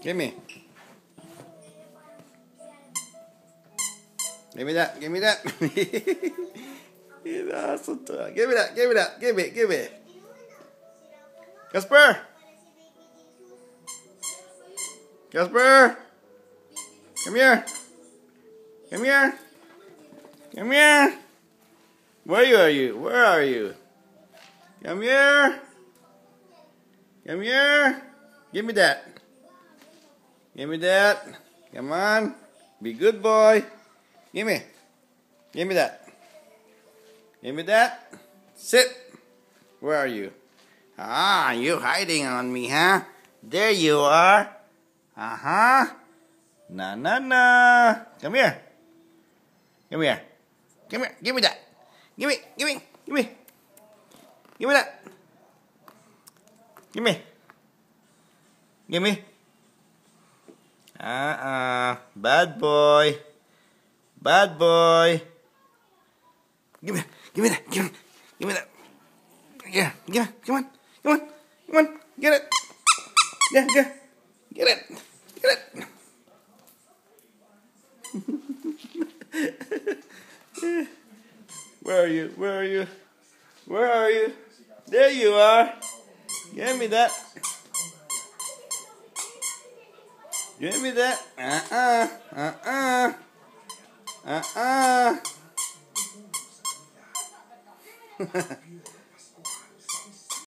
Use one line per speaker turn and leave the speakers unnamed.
Give me. Give me that. Give me that. He's awesome. Give me that. Give me that. Give me. Give me. Casper. Casper. Come here. Come here. Come here. Where are you? Where are you? Come here. Come here. Give me that. Give me that. Come on. Be good boy. Give me. Give me that. Give me that. Sit. Where are you? Ah, you hiding on me, huh? There you are. Uh-huh. Na na na. Come here. Come here. Come here. Give me that. Give me. Give me. Give me. Give me that. Give me. Give me. Bad boy. Bad boy. Give me. Give me that. Give me. Give me that. Yeah. Give it. Come on. Come on. Come on. Get it. Yeah. Yeah. Get it. Get it. Where are you? Where are you? Where are you? There you are. Give me that. Give me that.